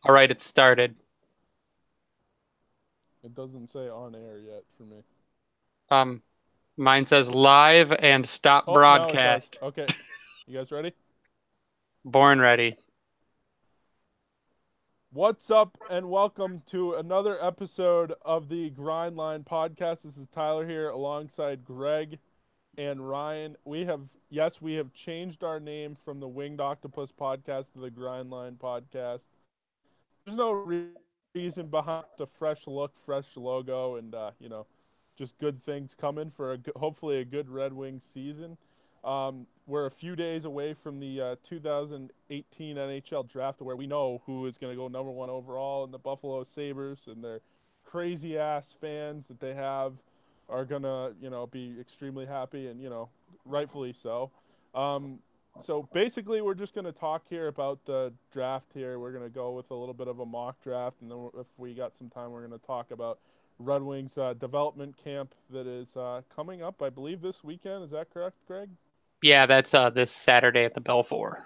All right, it started. It doesn't say on air yet for me. Um, Mine says live and stop Oh, now it does. broadcast. Okay. You guys ready? Born ready. What's up, and welcome to another episode of the Grind Line podcast. This is Tyler here alongside Greg and Ryan. We have changed our name from the Winged Octopus podcast to the Grind Line podcast. There's no reason behind the fresh look, fresh logo, and just good things coming for hopefully a good Red Wings season. We're a few days away from the 2018 NHL draft, where we know who is going to go number one overall, and the Buffalo Sabres and their crazy ass fans that they have are gonna be extremely happy, and rightfully so. Um, so basically, we're just going to talk here about the draft here. We're going to go with a little bit of a mock draft, and then if we got some time, we're going to talk about Red Wings development camp that is coming up, I believe, this weekend. Is that correct, Greg? Yeah, that's this Saturday at the Belfour.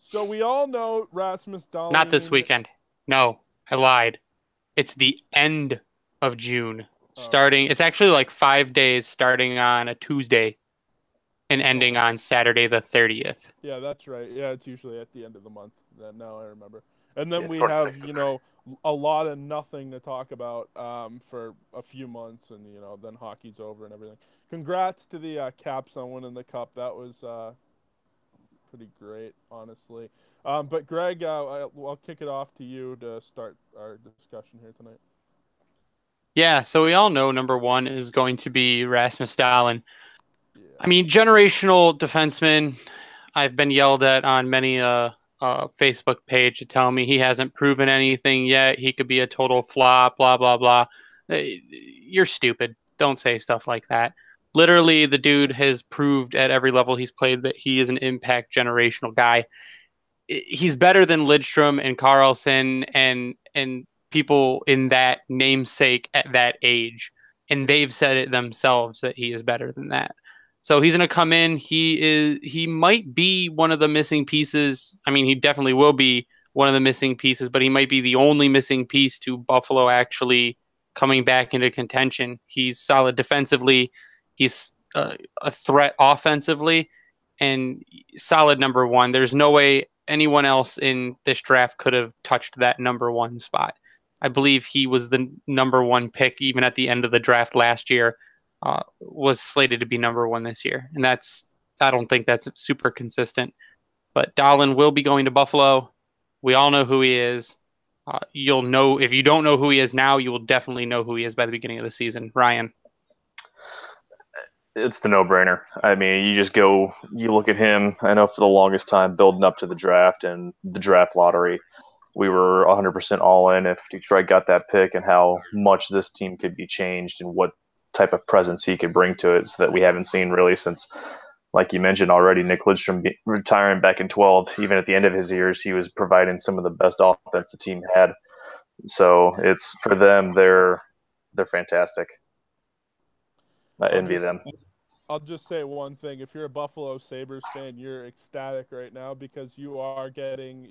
So we all know Rasmus Not this Dahlin. weekend. No, I lied. It's the end of June. Okay. Starting, it's actually like 5 days starting on a Tuesday and ending Oh, on Saturday the 30th. yeah, that's right. Yeah, it's usually at the end of the month. Now I remember. And then Yeah, we have, 26th to 30th. a lot of nothing to talk about for a few months, and then hockey's over and everything. Congrats to the Caps on winning the cup. That was pretty great, honestly. But Greg, I'll kick it off to you to start our discussion here tonight. Yeah, so we all know number one is going to be Rasmus Dahlin. I Yeah. mean, generational defenseman. I've been yelled at on many Facebook page to tell me he hasn't proven anything yet. He could be a total flop, blah blah blah. You're stupid. Don't say stuff like that. Literally, the dude has proved at every level he's played that he is an impact generational guy. He's better than Lidstrom and Carlson and people in that namesake at that age, and they've said it themselves that he is better than that. So he's going to come in. He might be one of the missing pieces. I mean, he definitely will be one of the missing pieces, but he might be the only missing piece to Buffalo actually coming back into contention. He's solid defensively. He's a threat offensively and solid number one. There's no way anyone else in this draft could have touched that number one spot. I believe he was the number one pick even at the end of the draft last year. Was slated to be number one this year, and I don't think that's super consistent. But Dahlin will be going to Buffalo. We all know who he is. You'll know if you don't know who he is now, you will definitely know who he is by the beginning of the season. Ryan. It's the no-brainer. I mean, you look at him. I know for the longest time, building up to the draft and the draft lottery, we were 100% all in if Detroit got that pick and how much this team could be changed and what type of presence he could bring to it, so that we haven't seen really since, like you mentioned already, Nick Lidstrom retiring back in 12. Even at the end of his years, he was providing some of the best offense the team had. So it's for them. They're fantastic. I I'll envy just them. I'll just say one thing. If you're a Buffalo Sabres fan, you're ecstatic right now because you are getting,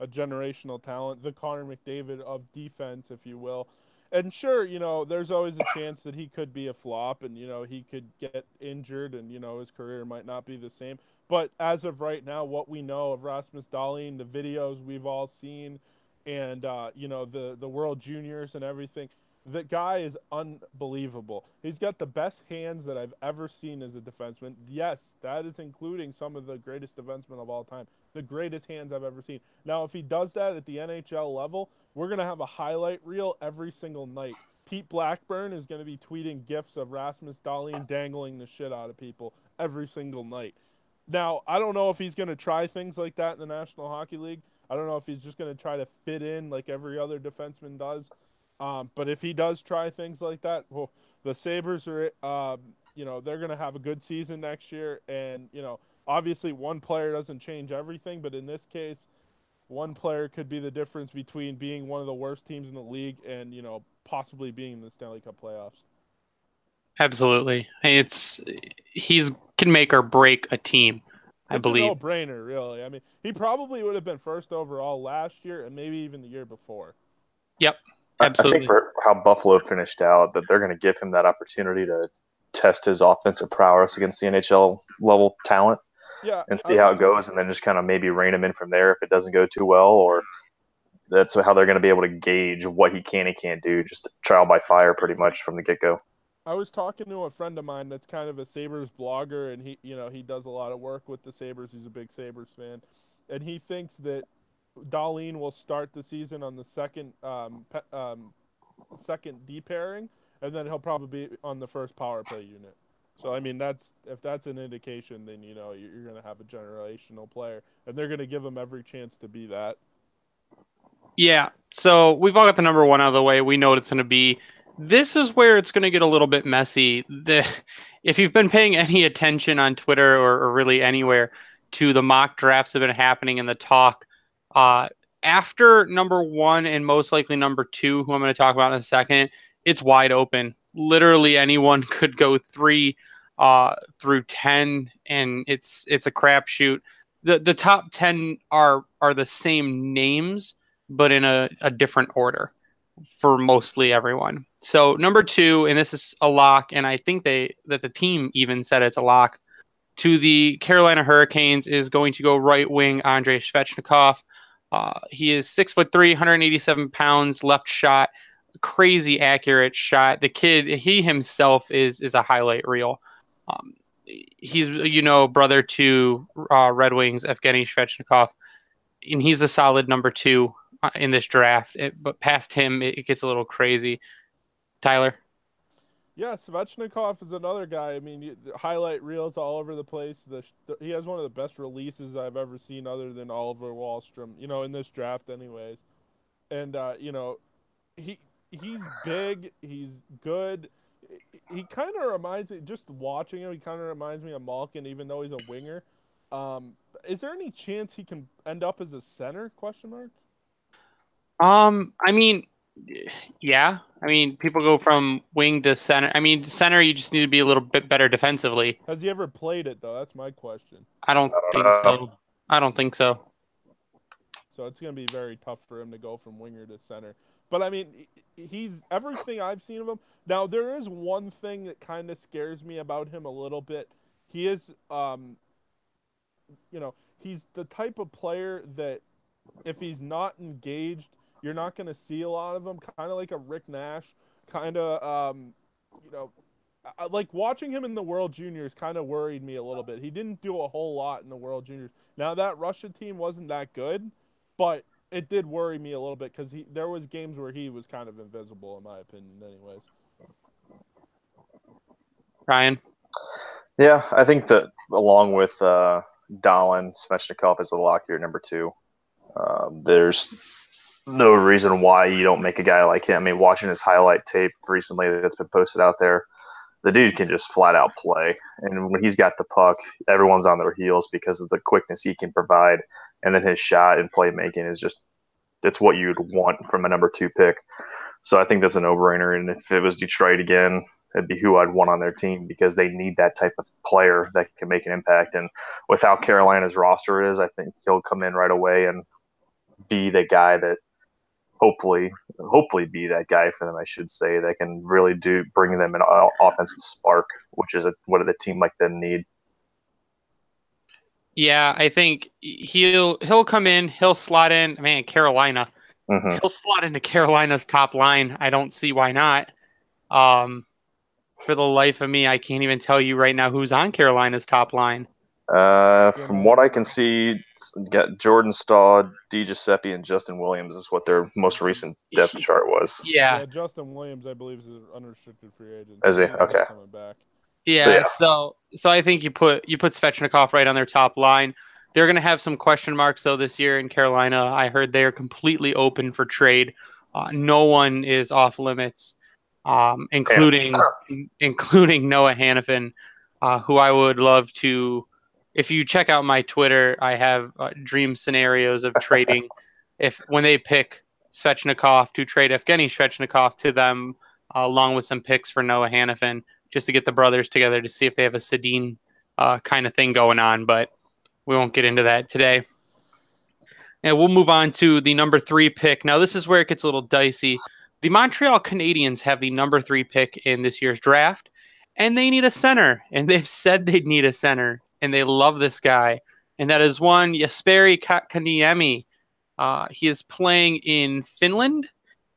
a generational talent, the Connor McDavid of defense, if you will. And sure, there's always a chance that he could be a flop and, he could get injured and, his career might not be the same. But as of right now, what we know of Rasmus Dahlin, the videos we've all seen, and, the World Juniors and everything, the guy is unbelievable. He's got the best hands that I've ever seen as a defenseman. Yes, that is including some of the greatest defensemen of all time. The greatest hands I've ever seen. Now, if he does that at the NHL level, we're going to have a highlight reel every single night. Pete Blackburn is going to be tweeting gifs of Rasmus Dahlin dangling the shit out of people every single night. Now, I don't know if he's going to try things like that in the National Hockey League. I don't know if he's just going to try to fit in like every other defenseman does. But if he does try things like that, well, the Sabres are, they're going to have a good season next year. And, obviously one player doesn't change everything, but in this case, one player could be the difference between being one of the worst teams in the league and, possibly being in the Stanley Cup playoffs. Absolutely. He's can make or break a team. I It's believe. a no-brainer, really. I mean, he probably would have been first overall last year and maybe even the year before. Yep, I absolutely. think for how Buffalo finished out, that they're going to give him that opportunity to test his offensive prowess against the NHL level talent Yeah, and see how it goes, and then just kind of maybe rein him in from there if it doesn't go too well, or that's how they're going to be able to gauge what he can and can't do, just trial by fire pretty much from the get-go. I was talking to a friend of mine that's kind of a Sabres blogger, and he does a lot of work with the Sabres. He's a big Sabres fan, and he thinks that Dahlin will start the season on the second D pairing, and then he'll probably be on the first power play unit. So I mean, if that's an indication, then you're going to have a generational player, and they're going to give him every chance to be that. Yeah, so we've all got the number one out of the way. We know what it's going to be. This is where it's going to get a little bit messy. If you've been paying any attention on Twitter or really anywhere to the mock drafts that have been happening in the talk, after number one and most likely number two, who I'm going to talk about in a second, it's wide open. Literally anyone could go 3 through 10, and it's a crapshoot. The top 10 are the same names, but in a different order for mostly everyone. So number 2, and this is a lock, and I think that the team even said it's a lock, to the Carolina Hurricanes is going to go right wing Andrei Svechnikov. He is 6'3", 187 pounds, left shot, crazy accurate shot. The kid, he himself is a highlight reel. He's brother to Red Wings Evgeny Svechnikov, and he's a solid number 2 in this draft. But past him, it gets a little crazy. Tyler? Yeah, Svechnikov is another guy. I mean, highlight reels all over the place. He has one of the best releases I've ever seen, other than Oliver Wahlstrom. In this draft, anyways. And he's big. He's good. He kind of reminds me, just watching him, he kind of reminds me of Malkin, even though he's a winger. Is there any chance he can end up as a center? Question mark. I mean, yeah. I mean, people go from wing to center. I mean, center, you just need to be a little bit better defensively. Has he ever played it, though? That's my question. I don't think so. I don't think so. So it's going to be very tough for him to go from winger to center. But, I mean, he's everything I've seen of him. Now, there is one thing that kind of scares me about him a little bit. He is, he's the type of player that if he's not engaged, you're not going to see a lot of him. Kind of like a Rick Nash. Kind of, like watching him in the World Juniors kind of worried me a little bit. He didn't do a whole lot in the World Juniors. Now, that Russia team wasn't that good, but it did worry me a little bit because there was games where he was kind of invisible, in my opinion, anyways. Ryan? Yeah, I think that along with Dahlin, Svechnikov is a lock here, number 2. There's no reason why you don't make a guy like him. I mean, watching his highlight tape recently that's been posted out there, the dude can just flat out play. And when he's got the puck, everyone's on their heels because of the quickness he can provide. And then his shot and playmaking is just, it's what you'd want from a number 2 pick. So I think that's a no-brainer. And if it was Detroit again, it'd be who I'd want on their team because they need that type of player that can make an impact. And with how Carolina's roster is, I think he'll come in right away and be the guy that hopefully be that guy for them, I should say, that can really bring them an offensive spark, which is what a team like them need. Yeah, I think he'll come in, he'll slot in. Man, Carolina, he'll slot into Carolina's top line. I don't see why not. For the life of me, I can't even tell you right now who's on Carolina's top line. From what I can see, got Jordan Stahl, DiGiuseppe, and Justin Williams is what their most recent depth chart was. Yeah, Justin Williams, I believe, is an unrestricted free agent. Is he? Okay. Coming back. Yeah, so I think you put Svechnikov right on their top line. They're going to have some question marks though this year in Carolina. I heard they're completely open for trade. No one is off limits, including Noah Hanifin, who I would love to. If you check out my Twitter, I have dream scenarios of trading. When they pick Svechnikov, to trade Evgeny Svechnikov to them, along with some picks for Noah Hanifin, just to get the brothers together to see if they have a Sedin kind of thing going on. But we won't get into that today. And we'll move on to the number 3 pick. Now, this is where it gets a little dicey. The Montreal Canadiens have the number 3 pick in this year's draft, and they need a center. And they've said they'd need a center, and they love this guy. And that is one Jesperi Kotkaniemi. He is playing in Finland.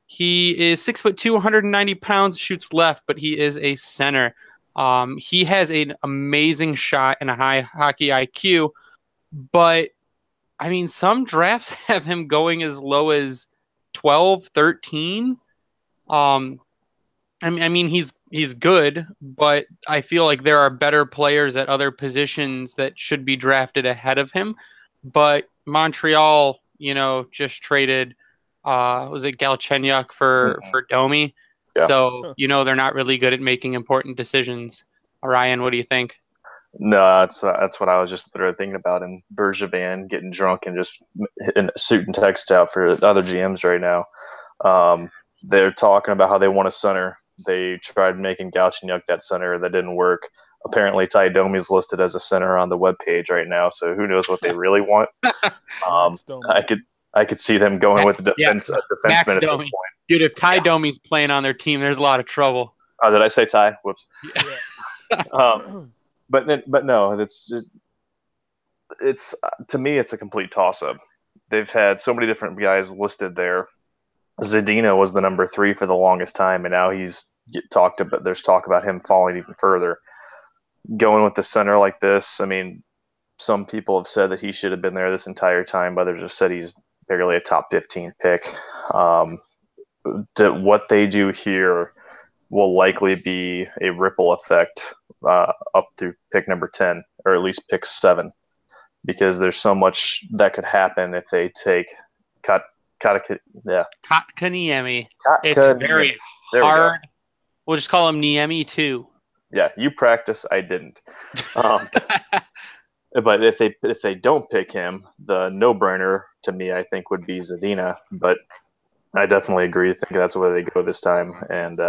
He is 6'2", 190 pounds, shoots left, but he is a center. He has an amazing shot and a high hockey IQ, but I mean, some drafts have him going as low as 12, 13. I mean, he's good, but I feel like there are better players at other positions that should be drafted ahead of him. But Montreal, just traded, was it Galchenyuk for Domi? Yeah. So, they're not really good at making important decisions. Ryan, what do you think? No, that's what I was just literally thinking about. And Bergevin getting drunk and just hitting suit and text out for the other GMs right now. They're talking about how they want a center. They tried making Galchenyuk that center. That didn't work. Apparently, Ty Domi's listed as a center on the webpage right now. So who knows what they really want? I could see them going with the defenseman at this point. Dude, if Ty Domi's playing on their team, there's a lot of trouble. Oh, did I say Ty? Whoops. Yeah. But no, it's to me, it's a complete toss-up. They've had so many different guys listed there. Zadina was the number 3 for the longest time, and now there's talk about him falling even further. Going with the center like this, I mean, some people have said that he should have been there this entire time. Others have said he's barely a top 15 pick. What they do here will likely be a ripple effect up through pick number 10, or at least pick 7, because there's so much that could happen if they take Kotkaniemi. It's very hard. We'll just call him Niemi 2. Yeah, you practice. I didn't. But if they don't pick him, the no-brainer to me, I think, would be Zadina. But I definitely agree. I think that's where they go this time, and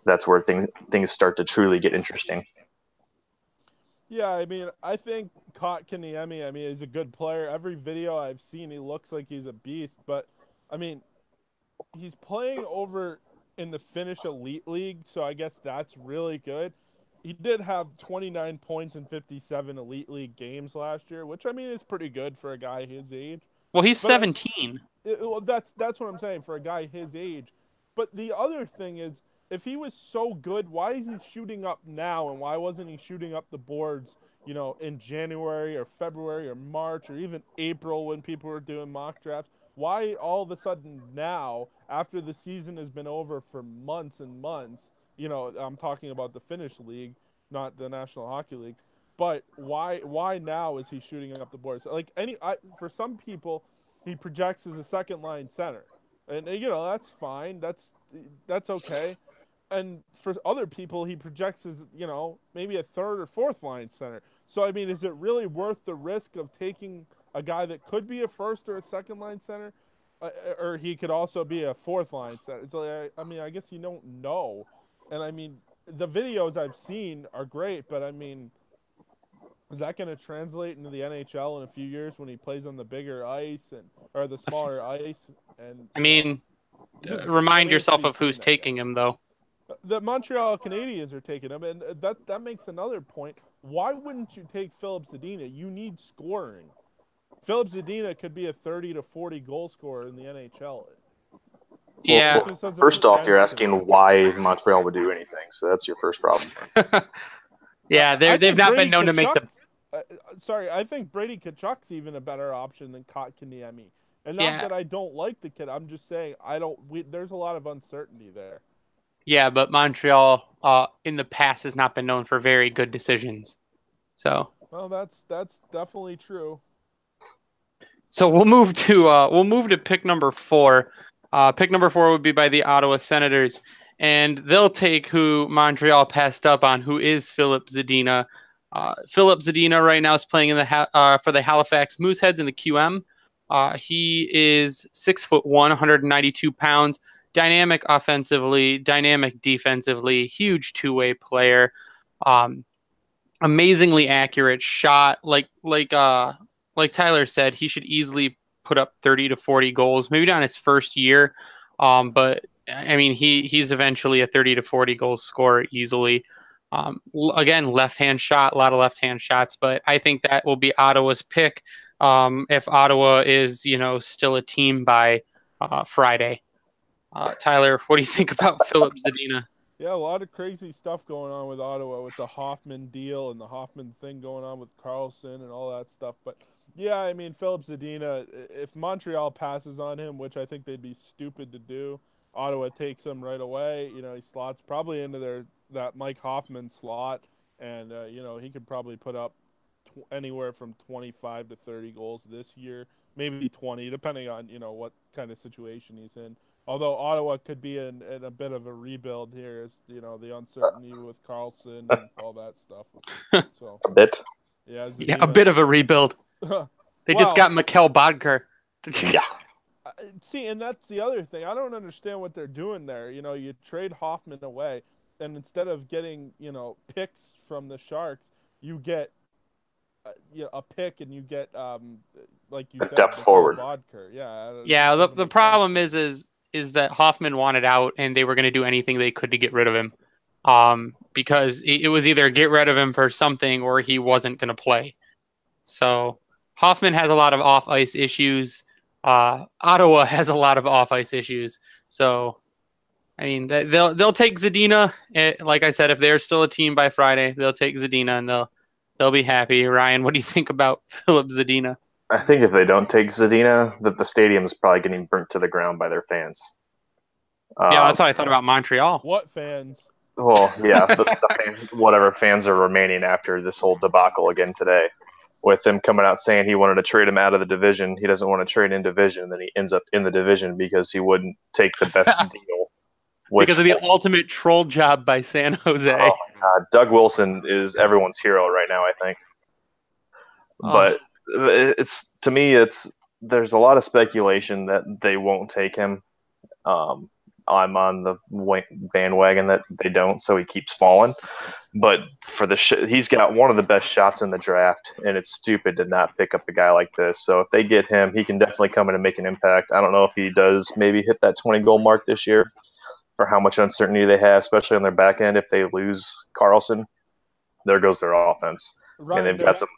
that's where things start to truly get interesting. Yeah, I mean, I think Kotkaniemi, he's a good player. Every video I've seen, he looks like he's a beast. But, I mean, he's playing over in the Finnish Elite League, so I guess that's really good. He did have 29 points in 57 Elite League games last year, which, I mean, is pretty good for a guy his age. Well, he's 17. That's what I'm saying, for a guy his age. But the other thing is, if he was so good, why is he shooting up now, and why wasn't he shooting up the boards, in January or February or March or even April when people were doing mock drafts? Why all of a sudden now, after the season has been over for months and months, I'm talking about the Finnish league, not the National Hockey League, but why now is he shooting up the boards? Like for some people, he projects as a second line center, and that's fine, that's okay. And for other people, he projects as, maybe a third or fourth line center. So, I mean, is it really worth the risk of taking a guy that could be a first or a second line center? Or he could also be a fourth line center. So, I mean, I guess you don't know. And, I mean, the videos I've seen are great, but, I mean, is that going to translate into the NHL in a few years when he plays on the bigger ice or the smaller ice? And I mean, remind yourself of who's taking him, though. The Montreal Canadiens are taking him, and that makes another point. Why wouldn't you take Filip Zadina? You need scoring. Filip Zadina could be a 30 to 40 goal scorer in the NHL. Yeah. Well, first off, you're asking why Montreal would do anything, so that's your first problem. Yeah, they've not been known to make the. I think Brady Tkachuk's even a better option than Kotkaniemi. And not that I don't like the kid. I'm just saying there's a lot of uncertainty there. Yeah, but Montreal in the past has not been known for very good decisions. So. Well, that's definitely true. So we'll move to pick number 4. Pick number 4 would be by the Ottawa Senators, and they'll take who Montreal passed up on, who is Filip Zadina. Filip Zadina right now is playing for the Halifax Mooseheads in the QM. He is 6'1", 192 pounds. Dynamic offensively, dynamic defensively, huge two-way player. amazingly accurate shot. Like Tyler said, he should easily put up 30 to 40 goals. Maybe not his first year, but I mean he's eventually a 30 to 40 goals scorer easily. Again, left-hand shot, a lot of left-hand shots, but I think that will be Ottawa's pick if Ottawa is, still a team by Friday. Tyler, what do you think about Filip Zadina? Yeah, a lot of crazy stuff going on with Ottawa with the Hoffman deal and the Hoffman thing going on with Carlson and all that stuff. But yeah, I mean, Filip Zadina, if Montreal passes on him, which I think they'd be stupid to do, Ottawa takes him right away. He slots probably into that Mike Hoffman slot, and he could probably put up anywhere from 25 to 30 goals this year, maybe 20, depending on what kind of situation he's in. Although Ottawa could be in a bit of a rebuild here, as the uncertainty with Carlson and all that stuff. So a bit, yeah, a bit of a rebuild. They just got Mikkel Bodker. Yeah. See, and that's the other thing. I don't understand what they're doing there. You trade Hoffman away, and instead of getting picks from the Sharks, you get a pick, and you get like you said, depth forward. Bodker. Yeah. Yeah. The problem is that Hoffman wanted out, and they were going to do anything they could to get rid of him, because it was either get rid of him for something or he wasn't going to play. So Hoffman has a lot of off-ice issues. Ottawa has a lot of off-ice issues. So, I mean, they'll take Zadina. Like I said, if they're still a team by Friday, they'll take Zadina, and they'll be happy. Ryan, what do you think about Filip Zadina? I think if they don't take Zadina, that the stadium is probably getting burnt to the ground by their fans. Yeah, that's what I thought about Montreal. What fans? Well, yeah, whatever fans are remaining after this whole debacle again today, with them coming out saying he wanted to trade him out of the division. He doesn't want to trade in division, and then he ends up in the division because he wouldn't take the best deal. Because of the ultimate troll job by San Jose. Oh my God, Doug Wilson is everyone's hero right now, I think. But to me, there's a lot of speculation that they won't take him. I'm on the bandwagon that they don't, so he keeps falling. But for he's got one of the best shots in the draft, and it's stupid to not pick up a guy like this. So if they get him, he can definitely come in and make an impact. I don't know if he does maybe hit that 20-goal mark this year for how much uncertainty they have, especially on their back end. If they lose Carlson, there goes their offense. Ryan, and they've got some.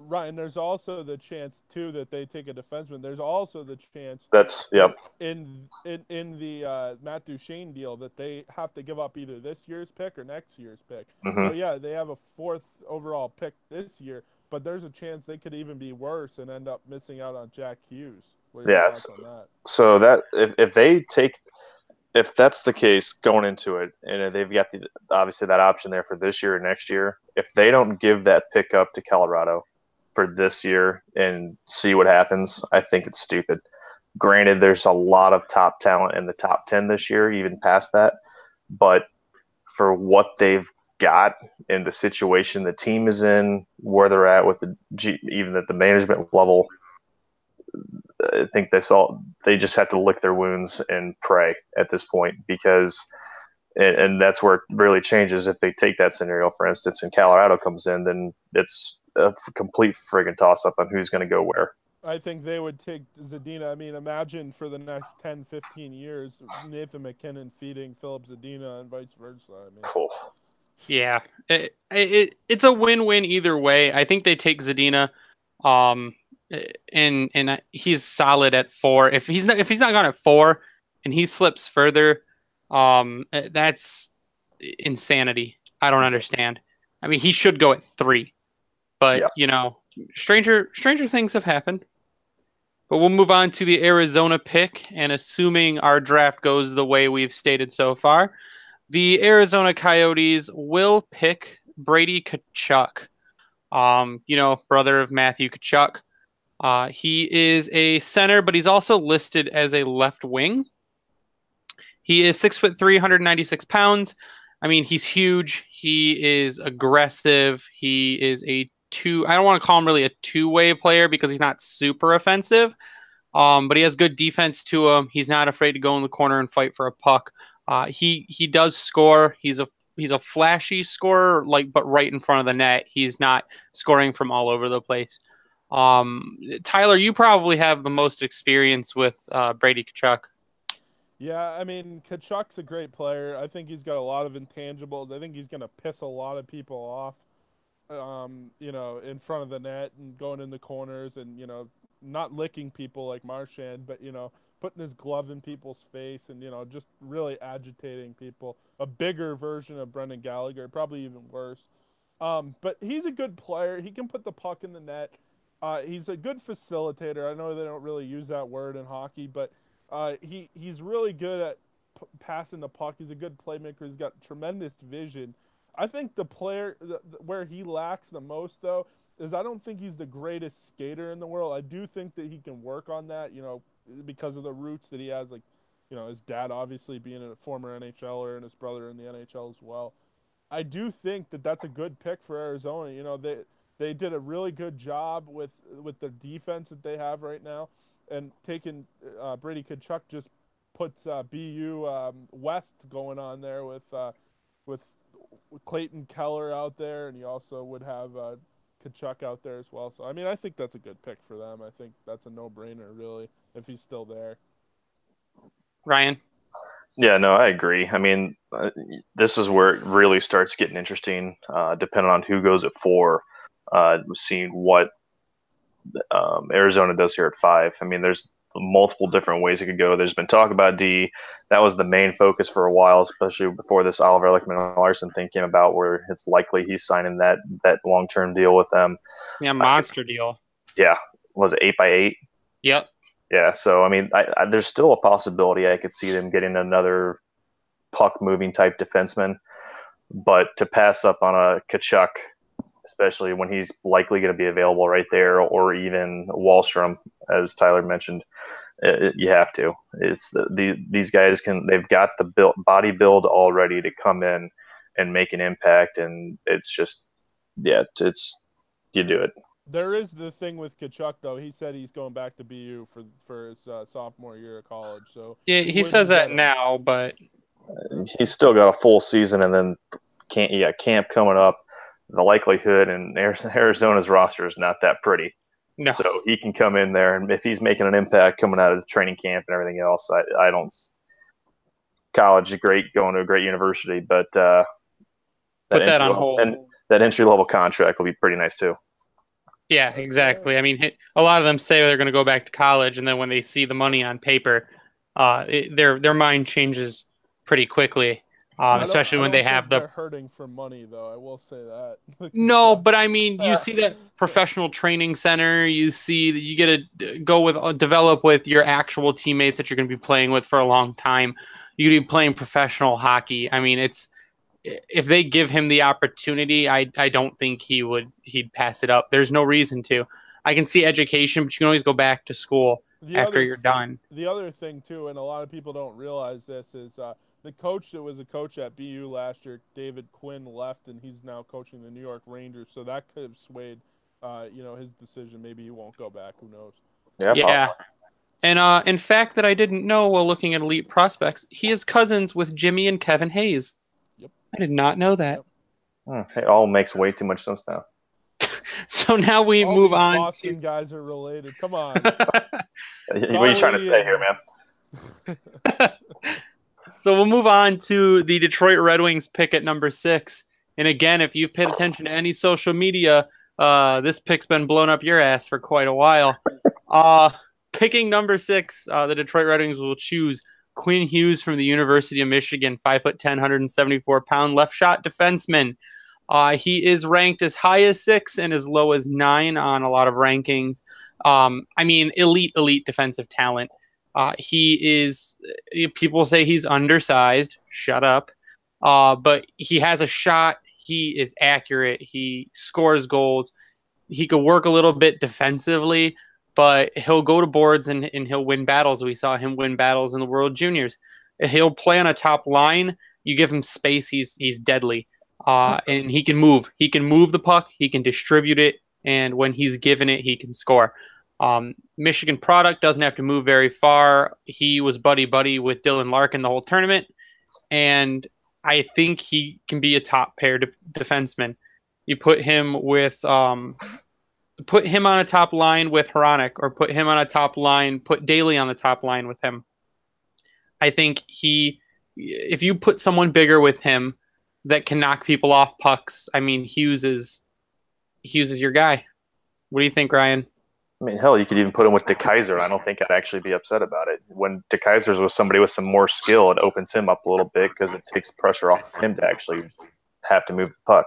Ryan, there's also the chance too that they take a defenseman. There's also the chance in the Matt Duchene deal that they have to give up either this year's pick or next year's pick. Mm-hmm. So yeah, they have a 4th overall pick this year, but there's a chance they could even be worse and end up missing out on Jack Hughes. Yes. So that if that's the case going into it, and they've got obviously that option there for this year or next year, if they don't give that pick up to Colorado for this year and see what happens, I think it's stupid. Granted, there's a lot of top talent in the top 10 this year, even past that. But for what they've got and the situation the team is in, where they're at with even at the management level, I think they just have to lick their wounds and pray at this point, because and that's where it really changes. If they take that scenario, for instance, and Colorado comes in, then it's a complete friggin' toss-up on who's going to go where. I think they would take Zadina. I mean, imagine for the next 10, 15 years, Nathan MacKinnon feeding Filip Zadina and vice versa. I mean, cool. Yeah, it's a win-win either way. I think they take Zadina, and he's solid at 4. If he's not gone at 4, and he slips further, that's insanity. I don't understand. I mean, he should go at 3. But, yes, stranger things have happened. But we'll move on to the Arizona pick. And assuming our draft goes the way we've stated so far, the Arizona Coyotes will pick Brady Tkachuk, brother of Matthew Tkachuk. He is a center, but he's also listed as a left wing. He is 6'3", 196 pounds. I mean, he's huge. He is aggressive. He is I don't want to call him really a two-way player because he's not super offensive, but he has good defense to him. He's not afraid to go in the corner and fight for a puck. He does score. He's a flashy scorer, but right in front of the net. He's not scoring from all over the place. Tyler, you probably have the most experience with Brady Tkachuk. Yeah, I mean, Kachuk's a great player. I think he's got a lot of intangibles. I think he's going to piss a lot of people off, in front of the net and going in the corners and, not licking people like Marchand, but, putting his glove in people's face and, just really agitating people. A bigger version of Brendan Gallagher, probably even worse. But he's a good player. He can put the puck in the net. He's a good facilitator. I know they don't really use that word in hockey, but he's really good at passing the puck. He's a good playmaker. He's got tremendous vision. I think the player where he lacks the most, though, is I don't think he's the greatest skater in the world. I do think that he can work on that, because of the roots that he has, his dad obviously being a former NHLer and his brother in the NHL as well. I do think that that's a good pick for Arizona. They did a really good job with the defense that they have right now. And taking Brady Tkachuk just puts BU West going on there with Clayton Keller out there, and you also would have Tkachuk out there as well. So, I mean, I think that's a good pick for them. I think that's a no-brainer, really, if he's still there. Ryan? Yeah, no, I agree. I mean, this is where it really starts getting interesting, depending on who goes at 4. Seeing what Arizona does here at 5. I mean, there's multiple different ways it could go. There's been talk about D. That was the main focus for a while, especially before this Oliver Ekman-Larsson thing came about, where it's likely he's signing that long-term deal with them. Yeah, monster deal. Yeah. Was it 8x8? Yep. Yeah, so, I mean, there's still a possibility I could see them getting another puck-moving type defenseman. But to pass up on a Tkachuk, especially when he's likely going to be available right there, or even Wahlstrom, as Tyler mentioned, you have to. It's these guys they've got the body build already to come in and make an impact, and it's just, you do it. There is the thing with Tkachuk, though. He said he's going back to BU for his sophomore year of college. So yeah, he says that now, but he's still got a full season, and then camp coming up. The likelihood in Arizona's roster is not that pretty. No. So he can come in there, and if he's making an impact coming out of the training camp and everything else, I don't. College is great, going to a great university, but put that on hold. And that entry-level contract will be pretty nice too. Yeah, exactly. I mean, a lot of them say they're going to go back to college, and then when they see the money on paper, their mind changes pretty quickly. Especially when they have they're hurting for money, though. I will say that. No, but I mean, you see that professional training center. You see that you get to go develop with your actual teammates that you're going to be playing with for a long time. You could be playing professional hockey. I mean, if they give him the opportunity, I don't think he'd pass it up. There's no reason to. I can see education, but you can always go back to school after you're done. The other thing too, and a lot of people don't realize this, is the coach that was a coach at BU last year, David Quinn, left, and he's now coaching the New York Rangers. So that could have swayed, his decision. Maybe he won't go back. Who knows? Yeah. And in fact that I didn't know while looking at Elite Prospects, he is cousins with Jimmy and Kevin Hayes. Yep. I did not know that. Yep. It all makes way too much sense now. So now we all move on. Boston guys are related. Come on. What are you trying to say here, man? So we'll move on to the Detroit Red Wings pick at number 6. And again, if you've paid attention to any social media, this pick's been blown up your ass for quite a while. Picking number 6, the Detroit Red Wings will choose Quinn Hughes from the University of Michigan, 5'10", 174-pound left shot defenseman. He is ranked as high as 6 and as low as 9 on a lot of rankings. I mean, elite defensive talent. He is, people say he's undersized. Shut up. But he has a shot. He is accurate. He scores goals. He could work a little bit defensively, but he'll go to boards and he'll win battles. We saw him win battles in the World Juniors. He'll play on a top line. You give him space, he's deadly. And he can move. He can move the puck. He can distribute it. And when he's given it, he can score. Michigan product, doesn't have to move very far. He was buddy with Dylan Larkin the whole tournament. And I think he can be a top pair defenseman. You put him on a top line with Hronek, or put him on a top line, put Daly on the top line with him. I think if you put someone bigger with him that can knock people off pucks, I mean, Hughes is your guy. What do you think, Ryan? I mean, hell, you could even put him with DeKaiser. I don't think I'd actually be upset about it. When DeKaiser's with somebody with some more skill, it opens him up a little bit because it takes pressure off him to actually have to move the puck.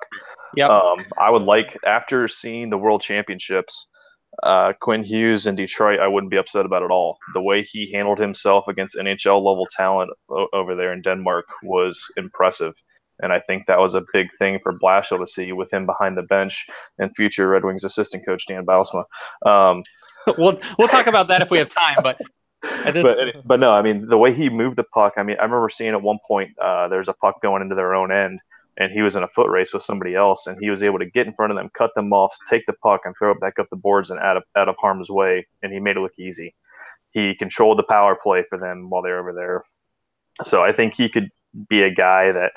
Yep. I would like, after seeing the World Championships, Quinn Hughes in Detroit, I wouldn't be upset about it at all. The way he handled himself against NHL level talent over there in Denmark was impressive. And I think that was a big thing for Blashill to see with him behind the bench and future Red Wings assistant coach Dan Bylsma. We'll talk about that if we have time, but no, I mean, the way he moved the puck, I mean, I remember seeing at one point there's a puck going into their own end, and he was in a foot race with somebody else, and he was able to get in front of them, cut them off, take the puck, and throw it back up the boards and out of harm's way, and he made it look easy. He controlled the power play for them while they were over there. So I think he could be a guy that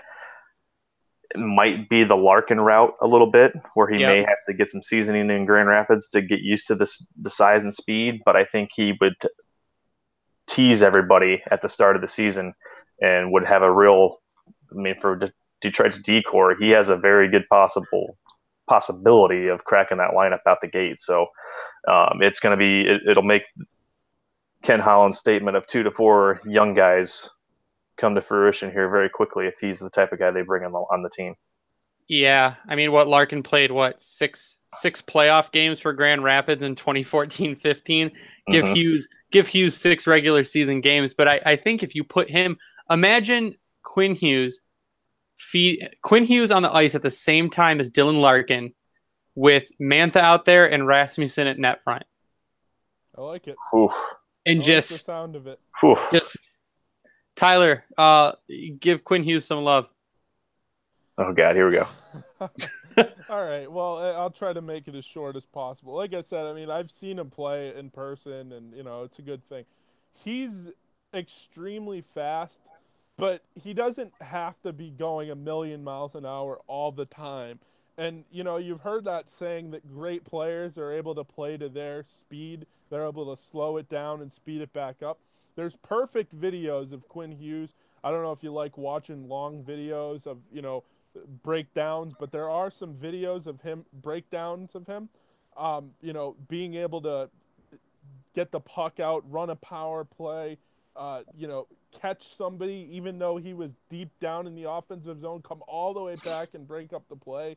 might be the Larkin route a little bit, where he may have to get some seasoning in Grand Rapids to get used to the size and speed, but I think he would tease everybody at the start of the season and would have a real, I mean, for Detroit's decor, he has a very good possibility of cracking that lineup out the gate. So it's going to be, it'll make Ken Holland's statement of 2 to 4 young guys come to fruition here very quickly if he's the type of guy they bring on the team. Yeah, I mean, Larkin played six playoff games for Grand Rapids in 2014-15. Give Hughes 6 regular season games, but I think if you put him, imagine Quinn Hughes on the ice at the same time as Dylan Larkin, with Mantha out there and Rasmussen at net front. I like it. Oof. And just like the sound of it. Oof. Just Tyler, give Quinn Hughes some love. Oh God, here we go. All right. Well, I'll try to make it as short as possible. Like I said, I mean, I've seen him play in person, and it's a good thing. He's extremely fast, but he doesn't have to be going 1,000,000 miles an hour all the time. And you've heard that saying that great players are able to play to their speed. They're able to slow it down and speed it back up. There's perfect videos of Quinn Hughes. I don't know if you like watching long videos of, breakdowns, but there are some videos of him, breakdowns of him, being able to get the puck out, run a power play, catch somebody, even though he was deep down in the offensive zone, come all the way back and break up the play,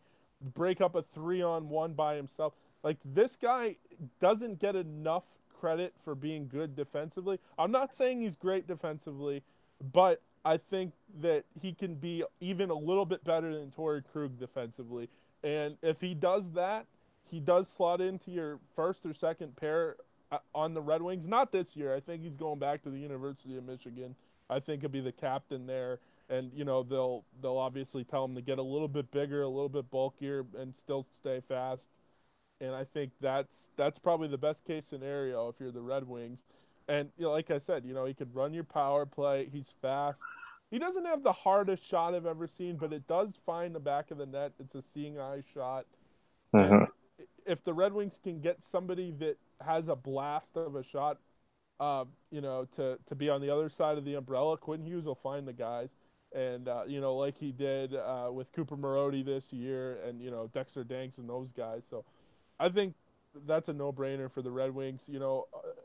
break up a 3-on-1 by himself. Like, this guy doesn't get enough credit for being good defensively. I'm not saying he's great defensively, but I think that he can be even a little bit better than Torrey Krug defensively. And if he does that, he does slot into your first or second pair on the Red Wings. Not this year. I think he's going back to the University of Michigan. I think he'll be the captain there. And, they'll obviously tell him to get a little bit bigger, a little bit bulkier, and still stay fast. And I think that's probably the best case scenario if you're the Red Wings. And like I said, he could run your power play. He's fast. He doesn't have the hardest shot I've ever seen, but it does find the back of the net. It's a seeing eye shot. Mm-hmm. And if the Red Wings can get somebody that has a blast of a shot, to be on the other side of the umbrella, Quinn Hughes will find the guys. And, like he did with Cooper Marody this year and, Dexter Danks and those guys. So I think that's a no-brainer for the Red Wings.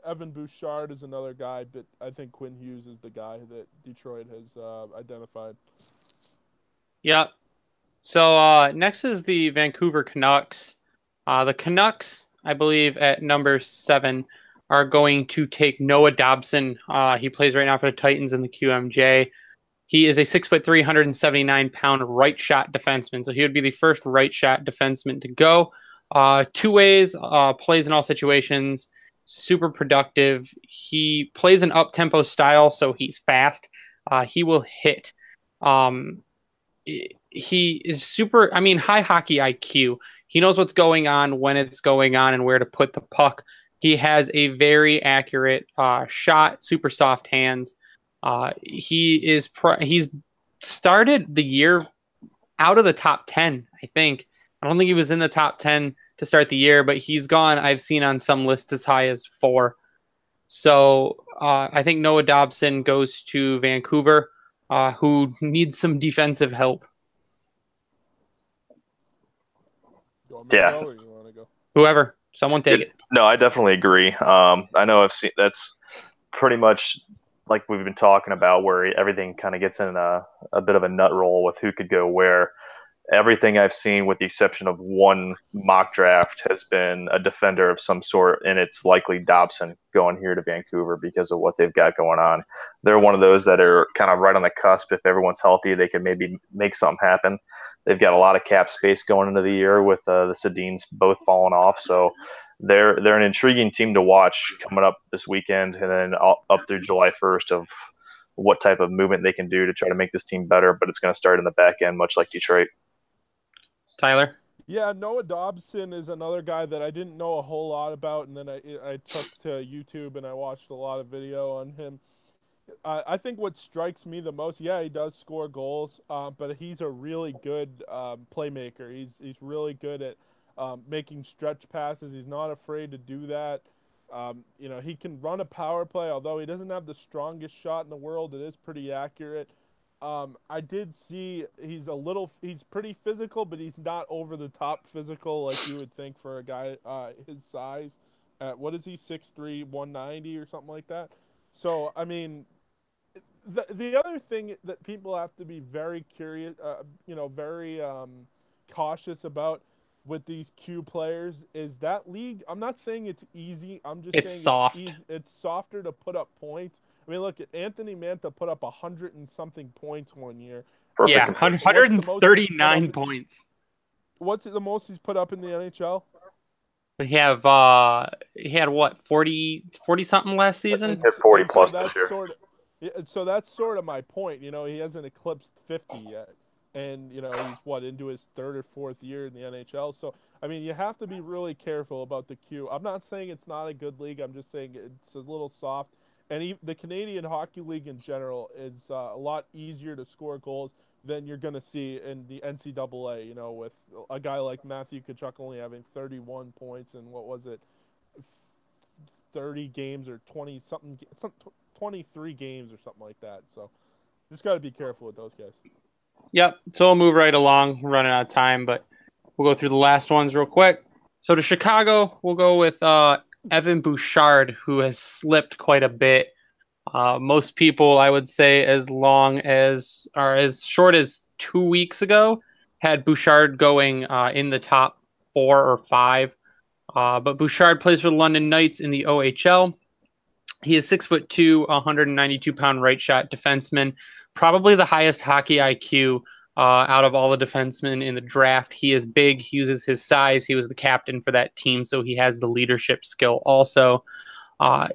Evan Bouchard is another guy, but I think Quinn Hughes is the guy that Detroit has identified. Yeah. So next is the Vancouver Canucks. The Canucks, I believe, at number 7 are going to take Noah Dobson. He plays right now for the Titans in the QMJ. He is a 6'3", 179-pound right shot defenseman. So he would be the first right shot defenseman to go. 2 ways, plays in all situations, super productive. He plays an up-tempo style, so he's fast. He will hit. He is super, high hockey IQ. He knows what's going on, when it's going on, and where to put the puck. He has a very accurate shot, super soft hands. He's started the year out of the top 10, I think. I don't think he was in the top 10 to start the year, but he's gone, I've seen on some lists as high as 4. So I think Noah Dobson goes to Vancouver, who needs some defensive help. You want me to go or you want to go? Whoever. Someone take it. No, I definitely agree. I know I've seen that's pretty much like we've been talking about, where everything kind of gets in a bit of a nut roll with who could go where. Everything I've seen, with the exception of one mock draft, has been a defender of some sort, and it's likely Dobson going here to Vancouver because of what they've got going on. They're one of those that are kind of right on the cusp. If everyone's healthy, they can maybe make something happen. They've got a lot of cap space going into the year with the Sedins both falling off, so they're an intriguing team to watch coming up this weekend, and then up through July 1st of what type of movement they can do to try to make this team better. But it's going to start in the back end, much like Detroit. Tyler? Yeah, Noah Dobson is another guy that I didn't know a whole lot about, and then I took to YouTube and I watched a lot of video on him. I think what strikes me the most, yeah, he does score goals, but he's a really good playmaker. He's really good at making stretch passes. He's not afraid to do that. He can run a power play, although he doesn't have the strongest shot in the world. It is pretty accurate. I did see he's pretty physical, but he's not over the top physical like you would think for a guy his size. What is he, 6'3", 190 or something like that? So, I mean, the other thing that people have to be very curious, very cautious about with these Q players is that league. I'm not saying it's easy. I'm just saying soft. It's softer to put up points. I mean, look, Anthony Mantha put up 100 and something points one year. Perfect. Yeah, 139 points. What's the most he's put up in the NHL? He had what, 40 something last season? Hit 40 plus this year. So that's sort of my point. He hasn't eclipsed 50 yet. And, he's into his 3rd or 4th year in the NHL. So, I mean, you have to be really careful about the Q. I'm not saying it's not a good league. I'm just saying it's a little soft. And the Canadian Hockey League in general is a lot easier to score goals than you're going to see in the NCAA, with a guy like Matthew Tkachuk only having 31 points and 30 games or 20-something, 23 games or something like that. So just got to be careful with those guys. Yep. So we'll move right along. We're running out of time, but we'll go through the last ones real quick. So to Chicago, we'll go with Evan Bouchard, who has slipped quite a bit. Most people, I would say, as short as 2 weeks ago, had Bouchard going in the top 4 or 5. But Bouchard plays for the London Knights in the OHL. He is 6'2", 192-pound right shot defenseman, probably the highest hockey IQ out of all the defensemen in the draft. He is big. He uses his size. He was the captain for that team, so he has the leadership skill also.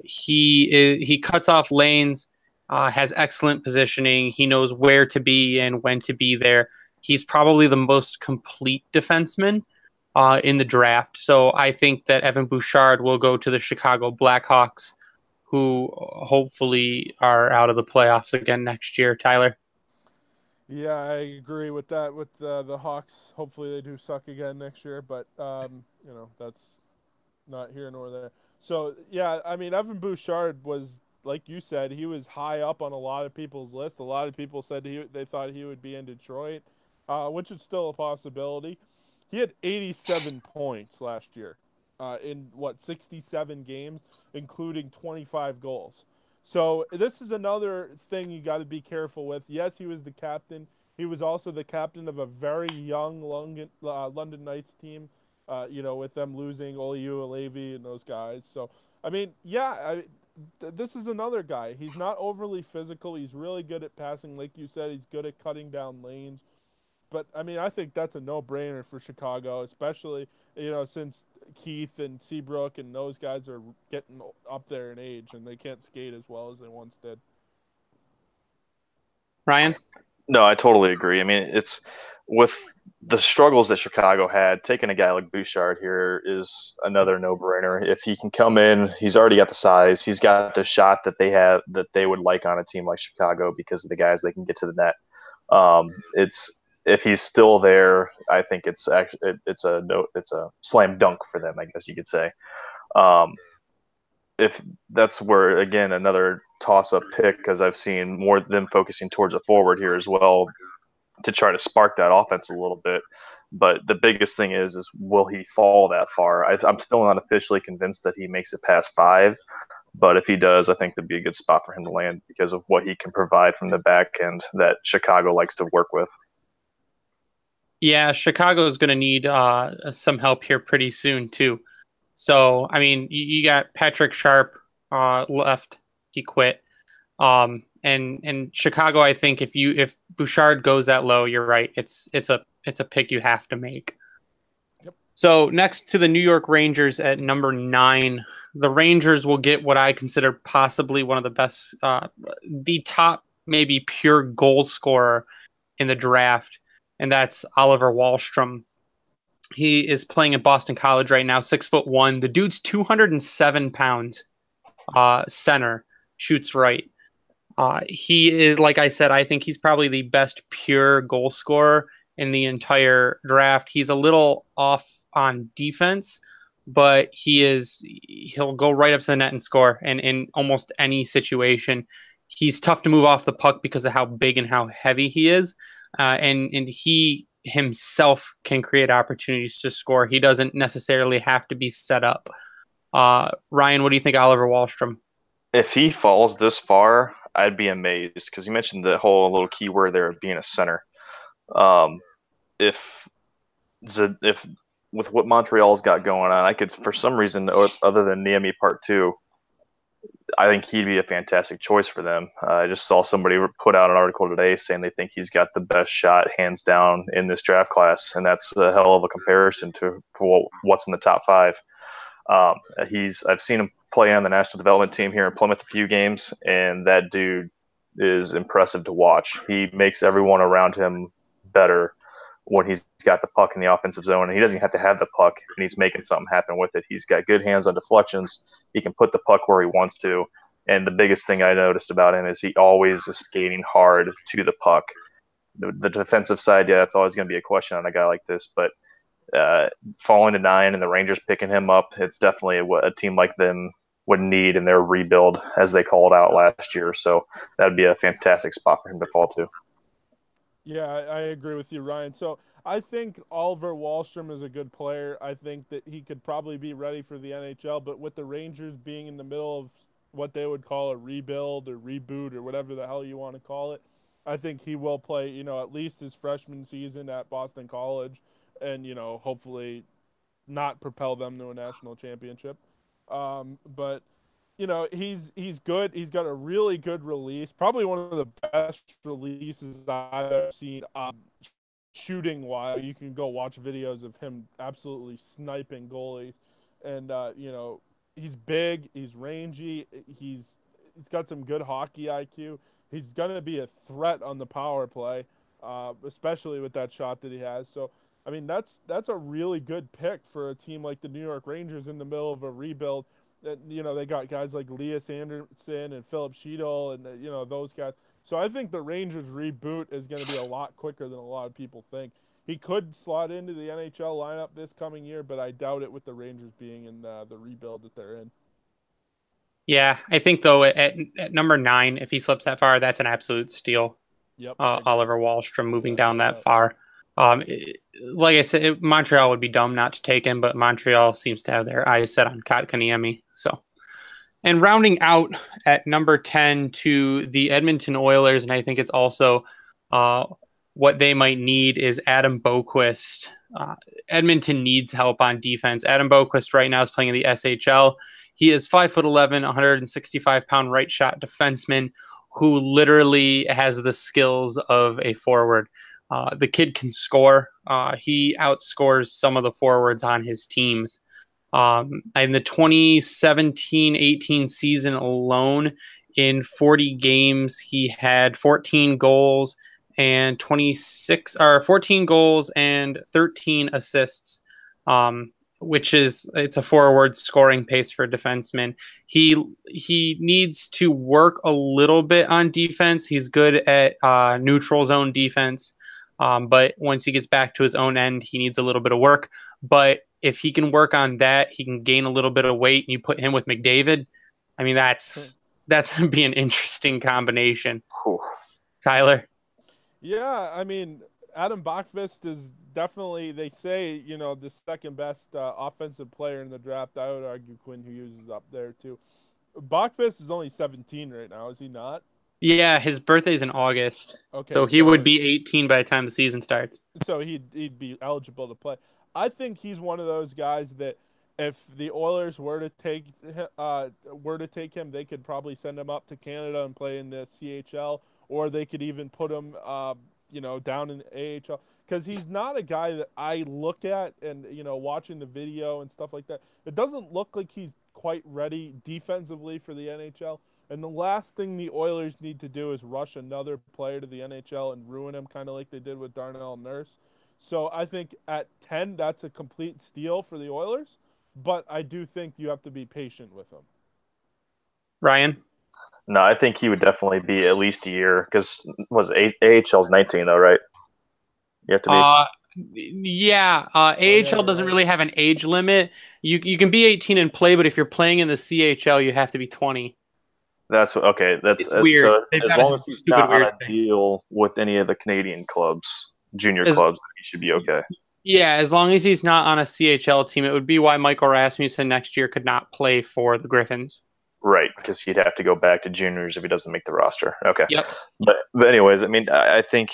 He cuts off lanes, has excellent positioning. He knows where to be and when to be there. He's probably the most complete defenseman in the draft. So I think that Evan Bouchard will go to the Chicago Blackhawks, who hopefully are out of the playoffs again next year. Tyler? Yeah, I agree with that. With the Hawks, hopefully they do suck again next year, but that's not here nor there. So yeah, I mean, Evan Bouchard was, like you said, he was high up on a lot of people's list. A lot of people said they thought he would be in Detroit, which is still a possibility. He had 87 points last year in 67 games, including 25 goals. So this is another thing you got to be careful with. Yes, he was the captain. He was also the captain of a very young London Knights team, with them losing Olli Juolevi and those guys. So, I mean, yeah, this is another guy. He's not overly physical. He's really good at passing. Like you said, he's good at cutting down lanes. But, I mean, I think that's a no-brainer for Chicago, especially, since Keith and Seabrook and those guys are getting up there in age and they can't skate as well as they once did. Ryan? No, I totally agree. I mean, it's with the struggles that Chicago had, taking a guy like Bouchard here is another no-brainer. If he can come in, he's already got the size. He's got the shot that they would like on a team like Chicago because of the guys they can get to the net. It's if he's still there, I think it's actually it's a slam dunk for them, I guess you could say. Um, if that's where again another toss-up pick, because I've seen more them focusing towards a forward here as well to try to spark that offense a little bit. But the biggest thing is will he fall that far? I'm still not officially convinced that he makes it past 5, but if he does, I think that'd be a good spot for him to land because of what he can provide from the back end that Chicago likes to work with. Yeah, Chicago is going to need some help here pretty soon too. So, I mean, you got Patrick Sharp left. He quit. And Chicago, I think if Bouchard goes that low, you're right. It's a pick you have to make. Yep. So next to the New York Rangers at number 9, the Rangers will get what I consider possibly one of the best, the top maybe pure goal scorer in the draft, and that's Oliver Wahlstrom. He is playing at Boston College right now, 6'1". The dude's 207 pounds. Center, shoots right. He is, like I said, I think he's probably the best pure goal scorer in the entire draft. He's a little off on defense, but he'll go right up to the net and score. And in almost any situation, he's tough to move off the puck because of how big and how heavy he is. And he himself can create opportunities to score. He doesn't necessarily have to be set up. Ryan, what do you think, Oliver Wahlstrom? If he falls this far, I'd be amazed because you mentioned the whole little keyword there of being a center. If with what Montreal's got going on, I could, for some reason, other than Niemi Part 2, I think he'd be a fantastic choice for them. I just saw somebody put out an article today saying they think he's got the best shot, hands down, in this draft class, and that's a hell of a comparison to what's in the top 5. I've seen him play on the national development team here in Plymouth a few games, and that dude is impressive to watch. He makes everyone around him better when he's got the puck in the offensive zone, and he doesn't have to have the puck, and he's making something happen with it. He's got good hands on deflections. He can put the puck where he wants to, and the biggest thing I noticed about him is he always is skating hard to the puck. The defensive side, yeah, that's always going to be a question on a guy like this, but falling to 9 and the Rangers picking him up, it's definitely what a team like them would need in their rebuild, as they called out last year. So that'd be a fantastic spot for him to fall to. Yeah, I agree with you, Ryan. So I think Oliver Wahlstrom is a good player. I think that he could probably be ready for the NHL, but with the Rangers being in the middle of what they would call a rebuild or reboot or whatever the hell you want to call it, I think he will play, at least his freshman season at Boston College and, hopefully not propel them to a national championship. But he's good. He's got a really good release. Probably one of the best releases I've ever seen. Shooting wise, you can go watch videos of him absolutely sniping goalies, and he's big. He's rangy. He's got some good hockey IQ. He's gonna be a threat on the power play, especially with that shot that he has. So. I mean, that's a really good pick for a team like the New York Rangers in the middle of a rebuild. They got guys like Elias Anderson and Philip Sheedle and, those guys. So I think the Rangers reboot is going to be a lot quicker than a lot of people think. He could slot into the NHL lineup this coming year, but I doubt it with the Rangers being in the rebuild that they're in. Yeah, I think, though, at number 9, if he slips that far, that's an absolute steal. Yep. Oliver Wahlstrom moving down that far. Like I said, Montreal would be dumb not to take him, but Montreal seems to have their eyes set on Kotkaniemi. So, and rounding out at number 10 to the Edmonton Oilers, and I think it's also what they might need is Adam Boqvist. Edmonton needs help on defense. Adam Boqvist right now is playing in the SHL. He is 5'11", 165-pound right shot defenseman who literally has the skills of a forward. The kid can score. He outscores some of the forwards on his teams. In the 2017-18 season alone, in 40 games, he had 14 goals and 14 goals and 13 assists. which is it's a forward scoring pace for a defenseman. He needs to work a little bit on defense. He's good at neutral zone defense, but once he gets back to his own end, he needs a little bit of work. But if he can work on that, he can gain a little bit of weight, and you put him with McDavid. I mean, that's gonna be an interesting combination. Whew. Tyler. Yeah, I mean, Adam Bachvist is definitely, they say, the second best offensive player in the draft. I would argue Quinn Hughes is up there too. Bachvist is only 17 right now, is he not? Yeah, his birthday's in August. Okay, so he would be 18 by the time the season starts. So he'd be eligible to play. I think he's one of those guys that if the Oilers were to take him, they could probably send him up to Canada and play in the CHL, or they could even put him down in the AHL, because he's not a guy that I look at and watching the video and stuff like that. It doesn't look like he's quite ready defensively for the NHL. And the last thing the Oilers need to do is rush another player to the NHL and ruin him, kind of like they did with Darnell Nurse. So I think at 10, that's a complete steal for the Oilers. But I do think you have to be patient with him. Ryan? No, I think he would definitely be at least a year, because AHL's 19 though, right? You have to be. Yeah. AHL doesn't really have an age limit. You can be 18 and play, but if you're playing in the CHL, you have to be 20. That's okay. That's weird. So as long as he's not on a deal with any of the Canadian clubs, junior clubs, he should be okay. Yeah, as long as he's not on a CHL team, it would be why Michael Rasmussen next year could not play for the Griffins. Right, because he'd have to go back to juniors if he doesn't make the roster. Okay. Yep. But anyways, I mean, I think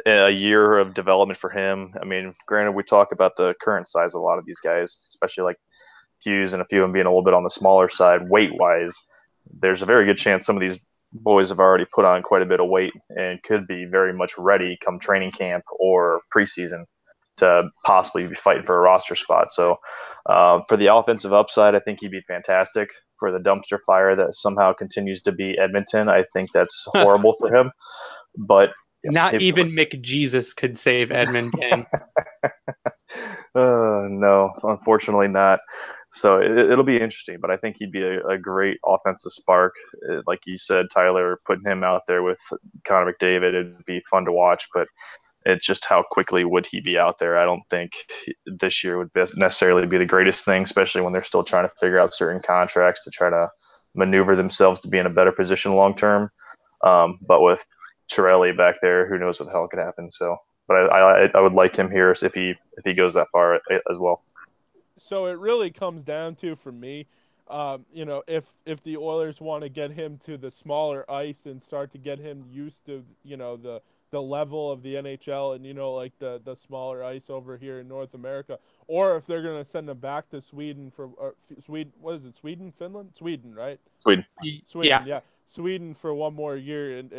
a year of development for him. I mean, granted, we talk about the current size of a lot of these guys, especially like Hughes and a few of them being a little bit on the smaller side weight-wise. There's a very good chance some of these boys have already put on quite a bit of weight and could be very much ready come training camp or preseason to possibly be fighting for a roster spot. So for the offensive upside, I think he'd be fantastic. For the dumpster fire that somehow continues to be Edmonton, I think that's horrible for him. But not even McJesus could save Edmonton. No, unfortunately not. So it'll be interesting, but I think he'd be a great offensive spark. Like you said, Tyler, putting him out there with Connor McDavid, it'd be fun to watch, but it's just how quickly would he be out there? I don't think this year would necessarily be the greatest thing, especially when they're still trying to figure out certain contracts to try to maneuver themselves to be in a better position long term. But with Chiarelli back there, who knows what the hell could happen? So, but I would like him here if he goes that far as well. So it really comes down to, for me, if the Oilers want to get him to the smaller ice and start to get him used to, the level of the NHL and, like the smaller ice over here in North America, or if they're going to send him back to Sweden for Sweden. What is it? Sweden, Finland, Sweden, right? Sweden. Yeah. Sweden for one more year and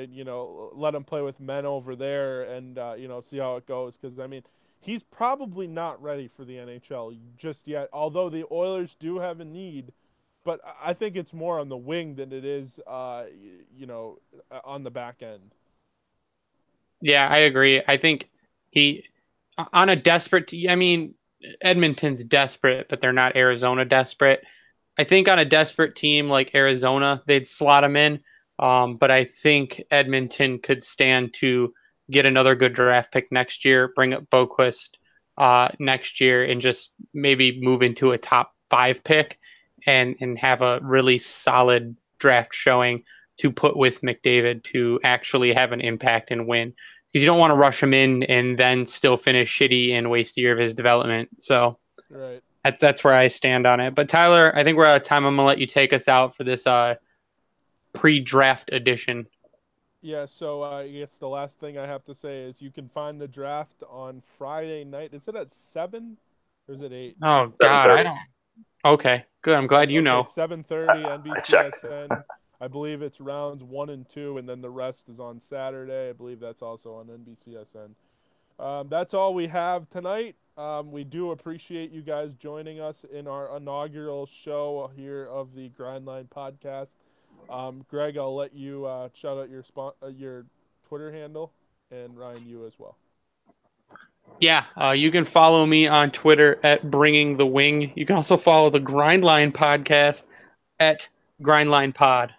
let him play with men over there and, see how it goes. Because, I mean, he's probably not ready for the NHL just yet, although the Oilers do have a need. But I think it's more on the wing than it is, on the back end. Yeah, I agree. I think on a desperate – I mean, Edmonton's desperate, but they're not Arizona desperate. I think on a desperate team like Arizona, they'd slot him in. But I think Edmonton could stand to get another good draft pick next year, bring up Boquist next year, and just maybe move into a top 5 pick and have a really solid draft showing to put with McDavid to actually have an impact and win. Because you don't want to rush him in and then still finish shitty and waste a year of his development. So right. That's where I stand on it. But Tyler, I think we're out of time. I'm going to let you take us out for this pre-draft edition. Yeah, so I guess the last thing I have to say is you can find the draft on Friday night. Is it at 7 or is it 8? Oh, God, I don't. Okay, good. I'm glad you know. 7:30 NBCSN. I believe it's rounds 1 and 2, and then the rest is on Saturday. I believe that's also on NBCSN. That's all we have tonight. We do appreciate you guys joining us in our inaugural show here of the Grindline Podcast. Greg, I'll let you shout out your Twitter handle, and Ryan, you as well. Yeah, you can follow me on Twitter at Bringing the Wing. You can also follow the Grindline podcast at Grindline Pod.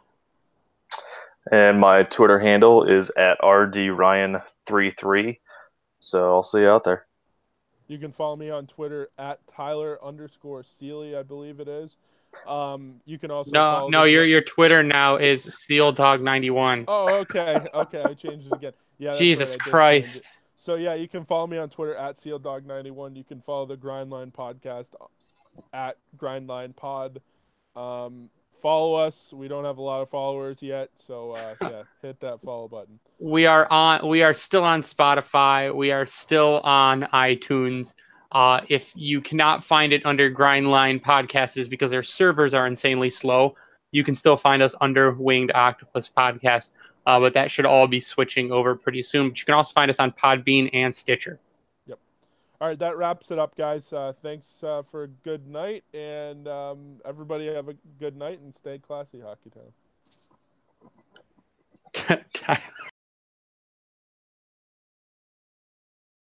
And my Twitter handle is at rdryan33. So I'll see you out there. You can follow me on Twitter at Tyler_Seely, I believe it is. You can also follow No, your Twitter now is SealDog91. Oh, okay, I changed it again. Yeah, that's Jesus right, Christ. So yeah, you can follow me on Twitter at SealDog91. You can follow the Grindline podcast at GrindlinePod. Follow us. We don't have a lot of followers yet, so yeah, hit that follow button. We are still on Spotify. We are still on iTunes. If you cannot find it under Grindline Podcasts because their servers are insanely slow, you can still find us under Winged Octopus Podcast. But that should all be switching over pretty soon. But you can also find us on Podbean and Stitcher. Yep. All right, that wraps it up, guys. Thanks for a good night, and everybody have a good night and stay classy, Hockey Town.